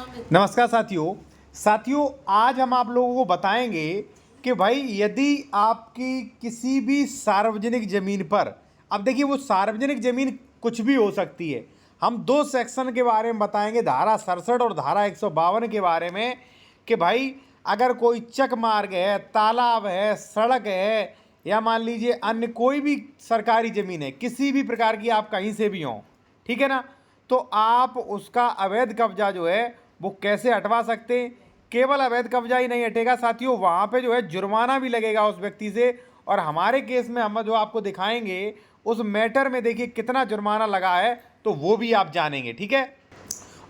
नमस्कार साथियों, आज हम आप लोगों को बताएंगे कि भाई यदि आपकी किसी भी सार्वजनिक ज़मीन पर, अब देखिए वो सार्वजनिक ज़मीन कुछ भी हो सकती है। हम दो सेक्शन के बारे में बताएंगे, धारा 67 और धारा 152 के बारे में, कि भाई अगर कोई चक मार्ग है, तालाब है, सड़क है, या मान लीजिए अन्य कोई भी सरकारी ज़मीन है, किसी भी प्रकार की, आप कहीं से भी हों, ठीक है ना, तो आप उसका अवैध कब्जा जो है वो कैसे हटवा सकते हैं। केवल अवैध कब्जा ही नहीं हटेगा साथियों, वहाँ पे जो है जुर्माना भी लगेगा उस व्यक्ति से। और हमारे केस में हम जो आपको दिखाएंगे उस मैटर में देखिए कितना जुर्माना लगा है, तो वो भी आप जानेंगे, ठीक है।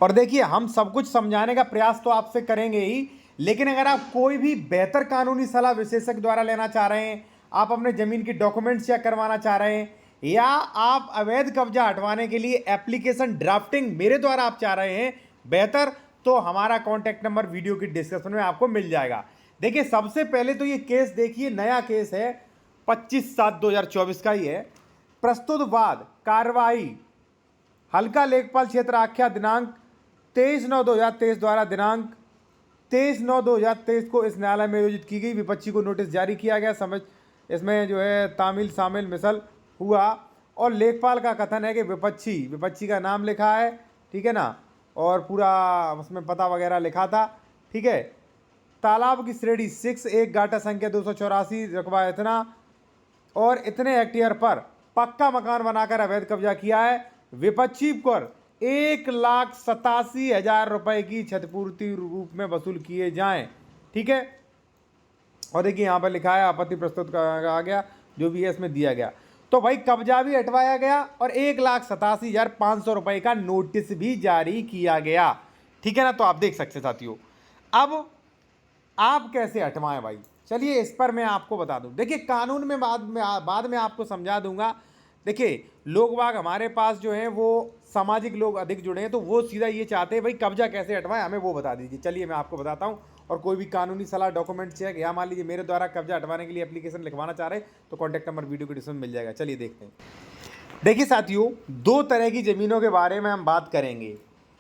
और देखिए हम सब कुछ समझाने का प्रयास तो आपसे करेंगे ही, लेकिन अगर आप कोई भी बेहतर कानूनी सलाह विशेषज्ञ द्वारा लेना चाह रहे हैं, आप अपने ज़मीन की डॉक्यूमेंट्स चेक करवाना चाह रहे हैं, या आप अवैध कब्जा हटवाने के लिए एप्लीकेशन ड्राफ्टिंग मेरे द्वारा आप चाह रहे हैं बेहतर, तो हमारा कॉन्टैक्ट नंबर वीडियो की डिस्क्रिप्शन में आपको मिल जाएगा। देखिए सबसे पहले तो ये केस देखिए, नया केस है, 25/7/2024 का ही है। प्रस्तुत वाद कार्रवाई हल्का लेखपाल क्षेत्र आख्या दिनांक 23/9/2023 द्वारा दिनांक 23/9/2023 को इस न्यायालय में आयोजित की गई। विपक्षी को नोटिस जारी किया गया। समझ इसमें जो है तामिल शामिल मिसल हुआ, और लेखपाल का कथन है कि विपक्षी का नाम लिखा है, ठीक है ना, और पूरा उसमें पता वगैरह लिखा था, ठीक है। तालाब की श्रेणी 6, एक गाटा संख्या 284, रकबा इतना और इतने हेक्टेयर पर पक्का मकान बनाकर अवैध कब्जा किया है। विपक्षी पर 1,87,000 रुपए की क्षतिपूर्ति रूप में वसूल किए जाएं, ठीक है। और देखिए यहाँ पर लिखा है आपत्ति प्रस्तुत कहा गया, जो भी है इसमें दिया गया। तो भाई कब्जा भी हटवाया गया और 1,87,500 रुपए का नोटिस भी जारी किया गया, ठीक है ना। तो आप देख सकते साथियों, अब आप कैसे हटवाएं भाई, चलिए इस पर मैं आपको बता दूं। देखिए कानून में बाद में आपको समझा दूंगा। देखिए लोग बाग हमारे पास जो हैं वो सामाजिक लोग अधिक जुड़े हैं, तो वो सीधा ये चाहते हैं भाई कब्जा कैसे हटवाएं, हमें वो बता दीजिए। चलिए मैं आपको बताता हूं। और कोई भी कानूनी सलाह, डॉक्यूमेंट चेक, या मान लीजिए मेरे द्वारा कब्जा हटवाने के लिए एप्लीकेशन लिखवाना चाह रहे हैं, तो कॉन्टैक्ट नंबर वीडियो के डिस्क्रिप्शन में मिल जाएगा। चलिए देखते हैं। देखिए साथियों, दो तरह की ज़मीनों के बारे में हम बात करेंगे।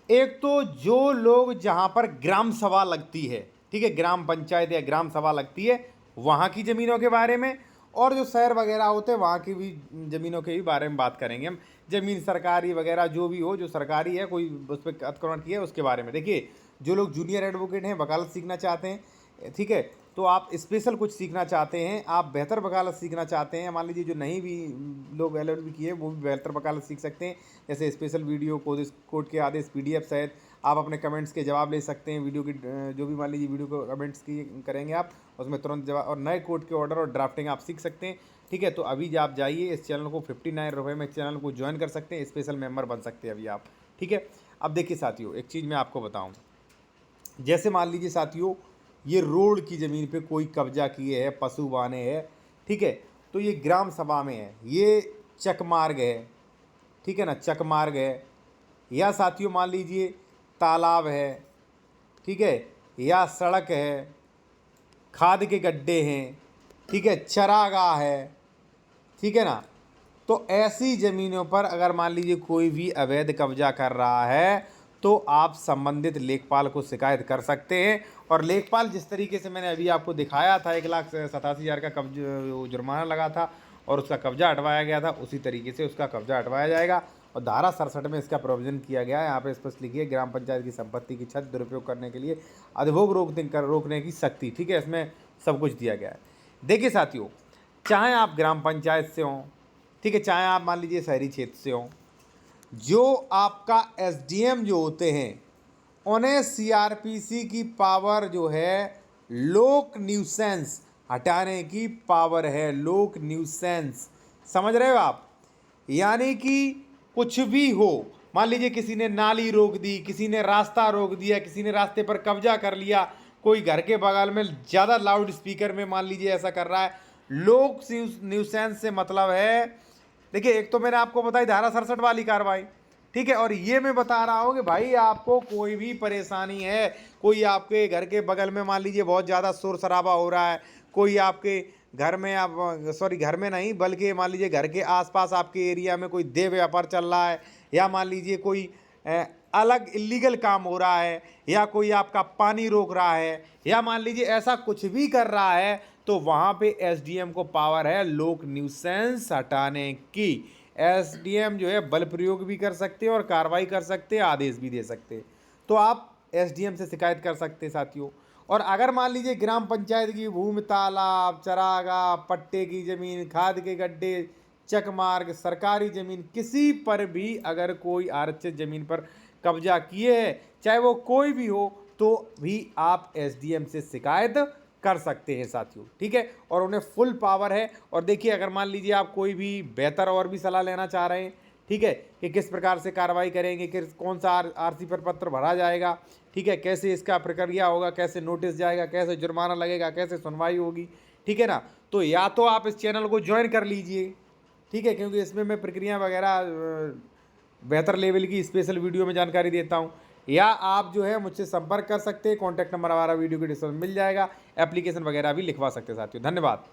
एक तो जो लोग जहां पर ग्राम सभा लगती है, ठीक है, ग्राम पंचायत या ग्राम सभा लगती है, वहां की ज़मीनों के बारे में। और जो शहर वगैरह होते हैं वहाँ की भी ज़मीनों के भी बारे में बात करेंगे हम। ज़मीन सरकारी वगैरह जो भी हो, जो सरकारी है, कोई उस पर अतिक्रमण किया है, उसके बारे में। देखिए जो लोग जूनियर एडवोकेट हैं, वकालत सीखना चाहते हैं, ठीक है, तो आप स्पेशल कुछ सीखना चाहते हैं, आप बेहतर वकालत सीखना चाहते हैं, मान लीजिए जो नहीं भी लोग LLB किए वो भी बेहतर वकालत सीख सकते हैं। जैसे स्पेशल वीडियो कोर्ट के आदेश PDF सहित आप अपने कमेंट्स के जवाब ले सकते हैं। वीडियो की जो भी मान लीजिए वीडियो को कमेंट्स की करेंगे आप, उसमें तुरंत जवाब, और नए कोर्ट के ऑर्डर और ड्राफ्टिंग आप सीख सकते हैं, ठीक है। तो अभी आप जाइए इस चैनल को 59 रुपये में चैनल को ज्वाइन कर सकते हैं, स्पेशल मेंबर बन सकते हैं अभी आप, ठीक है। अब देखिए साथियों, एक चीज़ मैं आपको बताऊँ। जैसे मान लीजिए साथियों, ये रोड की ज़मीन पे कोई कब्जा किए है, पशु बाने है, ठीक है, तो ये ग्राम सभा में है, ये चक मार्ग है, ठीक है ना, चक मार्ग है, या साथियों मान लीजिए तालाब है, ठीक है, या सड़क है, खाद के गड्ढे हैं, ठीक है, चरागाह है, ठीक है ना। तो ऐसी ज़मीनों पर अगर मान लीजिए कोई भी अवैध कब्जा कर रहा है, तो आप संबंधित लेखपाल को शिकायत कर सकते हैं। और लेखपाल जिस तरीके से मैंने अभी आपको दिखाया था, 1,87,000 का जुर्माना लगा था और उसका कब्जा हटवाया गया था, उसी तरीके से उसका कब्जा हटवाया जाएगा। और धारा 67 में इसका प्रोविजन किया गया है। यहाँ पे स्पष्ट लिखिए, ग्राम पंचायत की संपत्ति की छत दुरुपयोग करने के लिए अधिभोग रोकने की शक्ति, ठीक है, इसमें सब कुछ दिया गया है। देखिए साथियों, चाहे आप ग्राम पंचायत से हों, ठीक है, चाहे आप मान लीजिए शहरी क्षेत्र से हों, जो आपका SDM जो होते हैं, उन्हें CRPC की पावर जो है, लोक न्यूसेंस हटाने की पावर है। लोक न्यूसेंस समझ रहे हो आप, यानी कि कुछ भी हो, मान लीजिए किसी ने नाली रोक दी, किसी ने रास्ता रोक दिया, किसी ने रास्ते पर कब्जा कर लिया, कोई घर के बगल में ज़्यादा लाउड स्पीकर में मान लीजिए ऐसा कर रहा है, लोक न्यूसेंस से मतलब है। देखिए एक तो मैंने आपको बताई धारा 67 वाली कार्रवाई, ठीक है, और ये मैं बता रहा हूँ कि भाई आपको कोई भी परेशानी है, कोई आपके घर के बगल में मान लीजिए बहुत ज़्यादा शोर शराबा हो रहा है, कोई आपके घर में, आप सॉरी घर में नहीं बल्कि मान लीजिए घर के आसपास आपके एरिया में कोई देह व्यापार चल रहा है, या मान लीजिए कोई अलग इलीगल काम हो रहा है या कोई आपका पानी रोक रहा है या मान लीजिए ऐसा कुछ भी कर रहा है, तो वहां पे एसडीएम को पावर है लोक न्यूसेंस हटाने की। एसडीएम जो है बल प्रयोग भी कर सकते हैं और कार्रवाई कर सकते हैं, आदेश भी दे सकते हैं। तो आप एसडीएम से शिकायत कर सकते हैं साथियों। और अगर मान लीजिए ग्राम पंचायत की भूमि, तालाब, चरागाह, पट्टे की जमीन, खाद के गड्ढे, चक मार्ग, सरकारी जमीन, किसी पर भी अगर कोई आरक्षित जमीन पर कब्जा किए है, चाहे वो कोई भी हो, तो भी आप एसडीएम से शिकायत कर सकते हैं साथियों। ठीक है, और उन्हें फुल पावर है। और देखिए अगर मान लीजिए आप कोई भी बेहतर और भी सलाह लेना चाह रहे हैं, ठीक है, कि किस प्रकार से कार्रवाई करेंगे, किस कौन सा आरसी पर पत्र भरा जाएगा, ठीक है, कैसे इसका प्रक्रिया होगा, कैसे नोटिस जाएगा, कैसे जुर्माना लगेगा, कैसे सुनवाई होगी, ठीक है ना, तो या तो आप इस चैनल को ज्वाइन कर लीजिए, ठीक है, क्योंकि इसमें मैं प्रक्रिया वगैरह बेहतर लेवल की स्पेशल वीडियो में जानकारी देता हूँ, या आप जो है मुझसे संपर्क कर सकते हैं। कॉन्टैक्ट नंबर हमारा वीडियो के डिस्क्रिप्शन में मिल जाएगा, एप्लीकेशन वगैरह भी लिखवा सकते हैं साथियों। धन्यवाद।